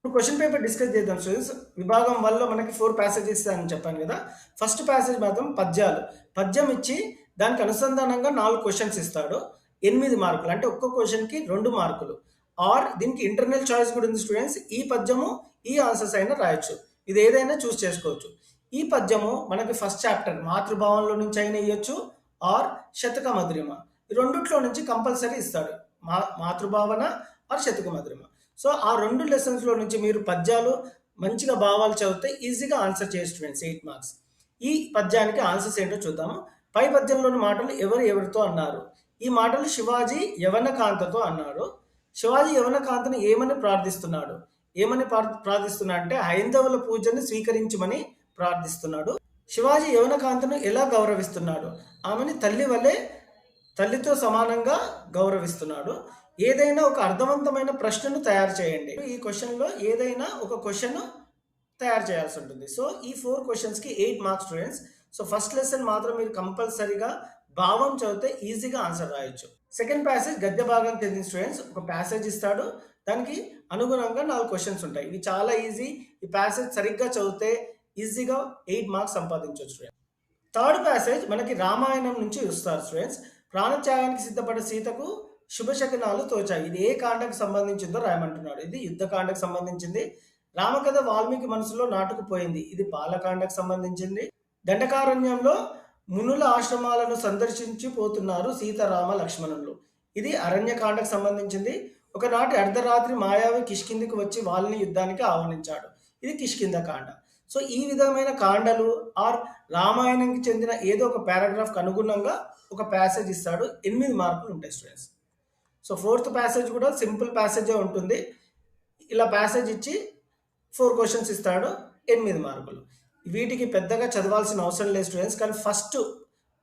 ఇప్పుడు question paper discuss చేద్దాం students. విభాగం 1లో మనకి 4 ప్యాసేజెస్ అని చెప్పాను కదా! ఫస్ట్ ప్యాసేజ్ మాత్రం పద్యాలు. పద్యం ఇచ్చి దానికి అనుసంధానంగా 4 క్వెషన్స్ ఇస్తాడు. 8 మార్కులు. అంటే ఒక్కో క్వెషన్‌కి 2 మార్కులు. ఆర్ దీనికి ఇంటర్నల్ చాయిస్ కూడా ఉంది స్టూడెంట్స్. ఈ పద్యము, ఈ ఆన్సర్స్ అయినా రాయొచ్చు. ఇది ఏదైనా చూజ్ చేసుకోవచ్చు. ఈ పద్యము మనకి ఫస్ట్ చాప్టర్ మాతృభావంలో నుంచి అయినా ఇయ్యొచ్చు. ఆర్ శతక మధురిమ. ఈ రెండిట్లో నుంచి కంపల్సరీ ఇస్తాడు. మాతృభావన ఆర్ శతక మధురిమ. సో ఆ 2 లెసన్స్‌లో నుంచి మీరు పద్యాలు మంచిగా భావాలు చదివితే ఈజీగా ఆన్సర్ చేయొచ్చు స్టూడెంట్స్ 8 మార్క్స్. ఈ పద్యానికి ఆన్సర్స్ ఏంటో చూద్దాము. పై పద్యంలోని మాటలు ఎవరు ఎవరితో అన్నారు? ఈ మాటలు శివాజీ యవనకాంతతో అన్నాడు. శివాజీ యవనకాంతను ఏమని ప్రార్థిస్తున్నాడు? ఏమని ప్రార్థిస్తున్నాడు అంటే హైందవుల పూజని స్వీకరించమని ప్రార్థిస్తున్నాడు. శివాజీ యవనకాంతను ఎలా గౌరవిస్తున్నాడు? ఆమెని తల్లి వలె తల్లితో సమానంగా గౌరవిస్తున్నాడు. ఏదైనా ఒక అర్థవంతమైన ప్రశ్నను తయారు చేయండి. ఈ క్వెషన్‌లో ఏదైనా ఒక క్వెషన్ తయారు చేయాల్సి ఉంటుంది. సో, ఈ 4 క్వెషన్స్‌కి 8 marks students. So, first lesson మాత్రం మీరు కంపల్సరీగా భావం చదివితే ఈజీగా ఆన్సర్ రాయొచ్చు. సెకండ్ ప్యాసేజ్ గద్య భాగం చెందిన స్టూడెంట్స్. ఒక ప్యాసేజ్ ఇస్తాడు. దానికి అనుగుణంగా 4 క్వెషన్స్ ఉంటాయి. ఇవి చాలా ఈజీ. ఈ ప్యాసేజ్ సరిగ్గా చదివితే ఈజీగా 8 మార్క్స్ సంపాదించొచ్చు స్టూడెంట్స్. థర్డ్ ప్యాసేజ్ మనకి రామాయణం నుంచి ఇస్తారు స్టూడెంట్స్. ప్రాణత్యాగానికి సిద్ధపడ్డ సీతకు శుభశకునాలు తోచాయి. ఇది ఏ కాండకు సంబంధించిందో రాయమంటున్నాడు. ఇది యుద్ధకాండకు సంబంధించింది. రామకథ వాల్మీకి మనసులో నాటుకుపోయింది. ఇది బాలకాండకు సంబంధించింది. దండకారణ్యంలో మునుల ఆశ్రమాలను సందర్శించి పోతున్నారు సీతారామ లక్ష్మణులు. ఇది అరణ్యకాండకు సంబంధించింది. ఒకనాటి అర్ధరాత్రి మాయావి కిష్కిందికి వచ్చి వాళ్ళని యుద్ధానికి ఆహ్వానించాడు. ఇది కిష్కింద కాండ. సో ఈ విధమైన కాండలు ఆర్ రామాయణంకి చెందిన ఏదో ఒక పారాగ్రాఫ్కి అనుగుణంగా ఒక ప్యాసేజ్ ఇస్తాడు. 8 మార్కులు ఉంటాయి స్టూడెంట్స్. సో ఫోర్త్ ప్యాసేజ్ కూడా సింపుల్ ప్యాసేజే ఉంటుంది. ఇలా ప్యాసేజ్ ఇచ్చి 4 క్వెషన్స్ ఇస్తాడు. 8 మార్కులు. వీటికి పెద్దగా చదవాల్సిన అవసరం లేదు స్టూడెంట్స్. కానీ ఫస్ట్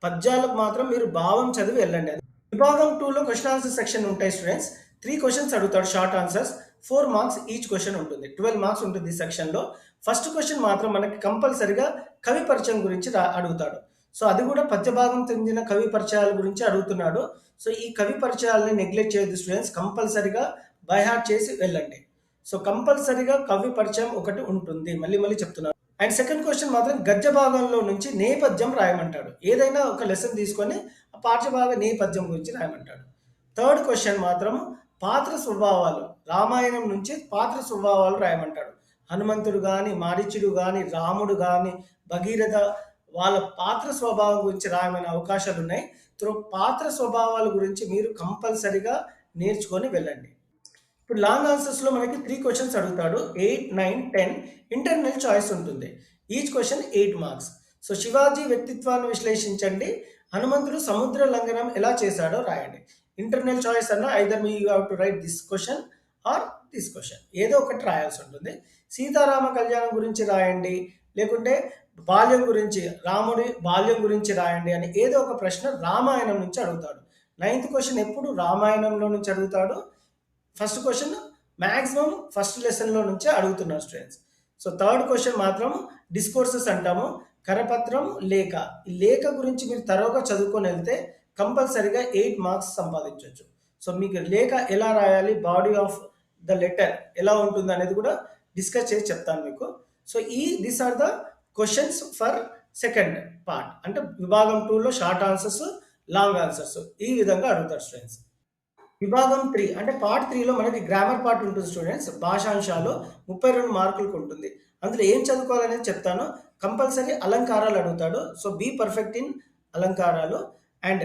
పద్యాలకు మాత్రం మీరు భావం చదివి వెళ్ళండి. విభాగం 2లో క్వెషన్ ఆన్సర్ సెక్షన్ ఉంటాయి స్టూడెంట్స్. 3 క్వెషన్స్ అడుగుతాడు short answers. 4 marks each question ఉంటుంది. 12 మార్క్స్ ఉంటుంది ఈ సెక్షన్‌లో. ఫస్ట్ క్వెషన్ మాత్రం మనకి కంపల్సరీగా కవి పరిచయం గురించి అడుగుతాడు. సో అది కూడా పద్య భాగం చెందిన కవి పరిచయాల గురించి అడుగుతున్నాడు. సో ఈ కవి పరిచయాలని నెగ్లెక్ట్ చేయొద్దు స్టూడెంట్స్. కంపల్సరీగా బై హార్ట్ చేసి వెళ్ళండి. సో కంపల్సరీగా కవి పరిచయం ఒకటి ఉంటుంది. మళ్ళీ మళ్ళీ చెప్తున్నాను. అండ్ సెకండ్ క్వెషన్ మాత్రం గద్య భాగంలో నుంచి నేపథ్యం రాయమంటాడు. ఏదైనా ఒక లెసన్ తీసుకొని ఆ పాఠ్యభాగ నేపథ్యం గురించి రాయమంటాడు. థర్డ్ క్వెషన్ మాత్రం పాత్ర స్వభావాలు. రామాయణం నుంచి పాత్ర స్వభావాలు రాయమంటాడు. హనుమంతుడు కానీ, మారీచుడు కానీ, రాముడు కానీ, భగీరథ వాళ్ళ పాత్ర స్వభావం గురించి రాయమనే అవకాశాలు ఉన్నాయి. పాత్ర స్వభావాల గురించి మీరు కంపల్సరీగా నేర్చుకొని వెళ్ళండి. ఇప్పుడు లాంగ్ ఆన్సర్స్‌లో మనకి 3 క్వెషన్స్ అడుగుతాడు. 8, 9, 10 ఇంటర్నల్ చాయిస్ ఉంటుంది. Each question 8 marks. So Shivaji వ్యక్తిత్వాన్ని విశ్లేషించండి. హనుమంతుడు సముద్ర లంఘనం ఎలా చేశాడో రాయండి. ఇంటర్నల్ చాయిస్ అన్న either you have to write this question or this question. ఏదో ఒకటి రాయాల్సి ఉంటుంది. సీతారామ కళ్యాణం గురించి రాయండి. లేకుంటే బాల్యం గురించి, రాముడి బాల్యం గురించి రాయండి అని ఏదో ఒక ప్రశ్న రామాయణం నుంచి అడుగుతాడు. 9th క్వెషన్ ఎప్పుడు రామాయణంలో నుంచి అడుగుతాడు. ఫస్ట్ క్వెషన్ మాక్సిమం ఫస్ట్ లెసన్‌లో నుంచే అడుగుతున్నారు స్టూడెంట్స్. సో థర్డ్ క్వెషన్ మాత్రం డిస్కోర్సెస్ అంటాము. కరపత్రం, లేఖ. ఈ లేఖ గురించి మీరు తరోగా చదువుకొని వెళ్తే కంపల్సరీగా 8 మార్క్స్ సంపాదించొచ్చు. సో మీకు లేఖ ఎలా రాయాలి, బాడీ ఆఫ్ ద లెటర్ ఎలా ఉంటుంది అనేది కూడా డిస్కస్ చేసి చెప్తాను మీకు. So these are the questions for second part. అంటే విభాగం 2లో షార్ట్ ఆన్సర్స్, లాంగ్ ఆన్సర్స్ ఈ విధంగా అడుగుతారు స్టూడెంట్స్. విభాగం 3 అంటే పార్ట్ 3లో మనకి గ్రామర్ పార్ట్ ఉంటుంది స్టూడెంట్స్. భాషాంశాలు 32 మార్కులకు ఉంటుంది. అందులో ఏం చదువుకోవాలనేది చెప్తాను. కంపల్సరీ అలంకారాలు అడుగుతాడు. సో బీ పర్ఫెక్ట్ ఇన్ అలంకారాలు. అండ్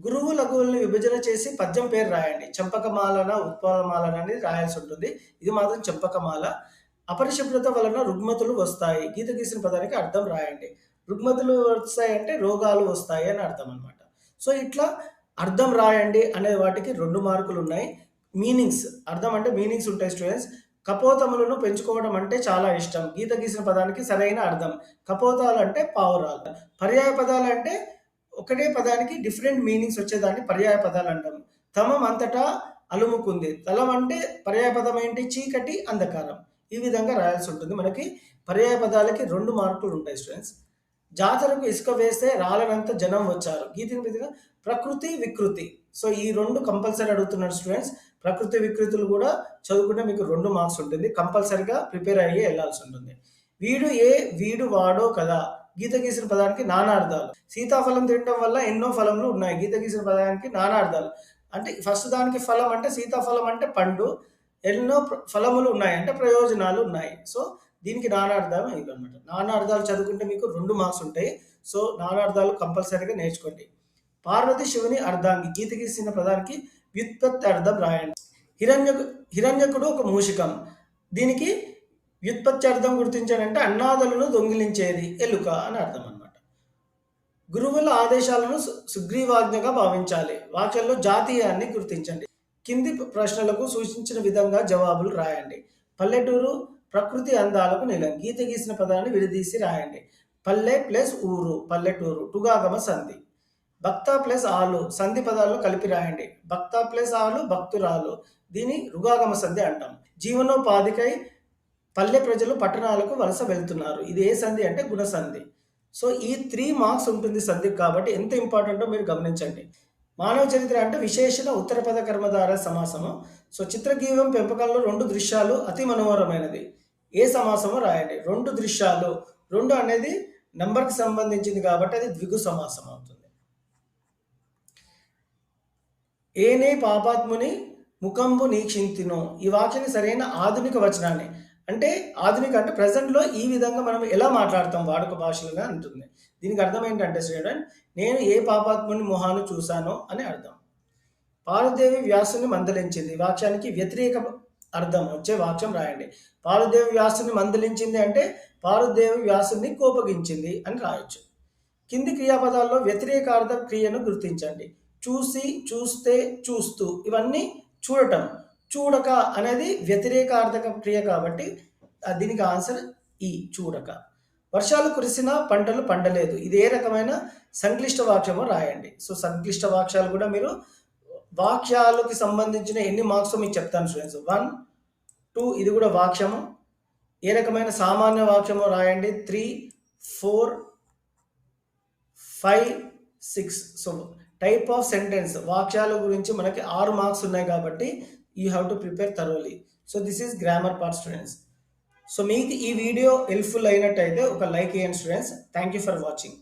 గురువు లఘువుల్ని విభజన చేసి పద్యం పేరు రాయండి. చంపకమాలన, ఉత్పలమాలన అనేది రాయాల్సి ఉంటుంది. ఇది మాత్రం చంపకమాల. అపరిశుభ్రత వలన రుగ్మతులు వస్తాయి. గీత గీసిన పదానికి అర్థం రాయండి. రుగ్మతులు వస్తాయి అంటే రోగాలు వస్తాయి అని అర్థం అనమాట. సో ఇట్లా అర్థం రాయండి అనే వాటికి 2 మార్కులు ఉన్నాయి. మీనింగ్స్, అర్థం అంటే మీనింగ్స్ ఉంటాయి స్టూడెంట్స్. కపోతములను పెంచుకోవడం అంటే చాలా ఇష్టం. గీత గీసిన పదానికి సరైన అర్థం. కపోతాలు అంటే పావురాలు. పర్యాయ పదాలు అంటే ఒకటే పదానికి డిఫరెంట్ మీనింగ్స్ వచ్చేదాన్ని పర్యాయ పదాలు అంటాము. తమం అంతటా అలుముకుంది. తలం అంటే పర్యాయ పదం ఏంటి? చీకటి, అంధకారం. ఈ విధంగా రాయాల్సి ఉంటుంది. మనకి పర్యాయ పదాలకి 2 మార్కులు ఉంటాయి స్టూడెంట్స్. జాతరకు ఇసుక వేస్తే రాలనంత జనం వచ్చారు. గీతిని మీదుగా ప్రకృతి, వికృతి. సో, ఈ 2 కంపల్సరీ అడుగుతున్నారు స్టూడెంట్స్. ప్రకృతి, వికృతులు గూడా చదువుకుంటే మీకు 2 మార్క్స్ ఉంటుంది. కంపల్సరీగా ప్రిపేర్ అయ్యి ఎళ్ళాల్సుంటుంది. వీడు ఏ, వీడు వాడో కదా! గీత గీసిన పదానికి నానార్థాలు. సీతాఫలం తినటం వల్ల ఎన్నో ఫలములు ఉన్నాయి. గీత గీసిన పదానికి నానార్థాలు. అంటే ఫస్ట్ దానికి ఫలం అంటే సీతాఫలం అంటే పండు. ఎన్నో ఫలములు ఉన్నాయి అంటే ప్రయోజనాలు ఉన్నాయి. సో, దీనికి నానార్థాలు ఇవన్నమాట. నానార్థాలు చదువుకుంటే మీకు 2 మార్క్స్ ఉంటాయి. సో, నానార్థాలు కంపల్సరీగా నేర్చుకోండి. పార్వతి శివుని అర్ధాంగి. గీత గీసిన పదానికి వ్యుత్పత్తి అర్థం రాయండి. హిరణ్యకుడు ఒక మూషికం. దీనికి వ్యుత్పత్తి అర్థం గుర్తించాడంటే అన్నాదులను దొంగిలించేది ఎలుక అని అర్థం అన్నమాట. గురువుల ఆదేశాలను సుగ్రీవాజ్ఞగా భావించాలి. వాక్యంలో జాతీయాన్ని గుర్తించండి. కింది ప్రశ్నలకు సూచించిన విధంగా జవాబులు రాయండి. పల్లెటూరు ప్రకృతి అందాలకు నిలయం. గీత గీసిన పదాన్ని విడదీసి రాయండి. పల్లె ప్లస్ ఊరు పల్లెటూరు టుగాగమ సంధి. భక్త ప్లస్ ఆలు సంధి పదాలను కలిపి రాయండి. భక్త ప్లస్ ఆలు భక్తురాలు. దీని రుగాగమ సంధి అంటాం. జీవనోపాధికై పల్లె ప్రజలు పట్టణాలకు వలస వెళ్తున్నారు. ఇది ఏ సంధి అంటే గుణ సంధి. సో, ఈ 3 మార్క్స్ ఉంటుంది సంధికి కాబట్టి ఎంత ఇంపార్టెంటో మీరు గమనించండి. మానవ చరిత్ర అంటే విశేషణ ఉత్తరపద కర్మధార సమాసము. సో, చిత్రగీవం పెంపకంలో 2 దృశ్యాలు అతి మనోహరమైనది. ఏ సమాసమో రాయండి. 2 దృశ్యాలు 2 అనేది నంబర్‌కి సంబంధించింది కాబట్టి అది ద్విగు సమాసం అవుతుంది. ఏనే పాపాత్ముని ముఖంబు నీక్షింతినో. ఈ వాక్యాన్ని సరైన ఆధునిక వచనాన్ని అంటే ఆధునిక అంటే ప్రెజెంట్‌లో ఈ విధంగా మనం ఎలా మాట్లాడతాం వాడుక భాషలుగా అంటుంది. దీనికి అర్థం ఏంటంటే స్టూడెంట్ నేను ఏ పాపాత్ముని మొహాన్ని చూశానో అని అర్థం. పార్వదేవి వ్యాసుని మందలించింది. ఈ వాక్యానికి వ్యతిరేక అర్థం వచ్చే వాక్యం రాయండి. పార్వదేవి వ్యాసుని మందలించింది అంటే పార్వదేవి వ్యాసుని కోపగించింది అని రాయొచ్చు. కింది క్రియాపదాల్లో వ్యతిరేకార్థ క్రియను గుర్తించండి. చూసి, చూస్తే, చూస్తూ ఇవన్నీ చూడటం. చూడక అనేది వ్యతిరేకార్థక క్రియ కాబట్టి దీనికి ఆన్సర్ ఈ చూడక. వర్షాలు కురిసినా పంటలు పండలేదు. ఇది ఏ రకమైన సంక్లిష్ట వాక్యమో రాయండి. సో, సంక్లిష్ట వాక్యాలు కూడా మీరు వాక్యాలకి సంబంధించిన ఎన్ని మార్క్స్ మీకు చెప్తాను స్టూడెంట్స్. 1, 2 ఇది కూడా వాక్యము. ఏ రకమైన సామాన్య వాక్యమో రాయండి. 3, 4, 5, 6. సో, టైప్ ఆఫ్ సెంటెన్స్ వాక్యాల గురించి మనకి 6 మార్క్స్ ఉన్నాయి కాబట్టి you have to prepare thoroughly. So, this is grammar part students. So, మీకు ఈ వీడియో హెల్ప్ఫుల్ అయినట్టయితే ఒక లైక్ చేయండి students. Thank you for watching.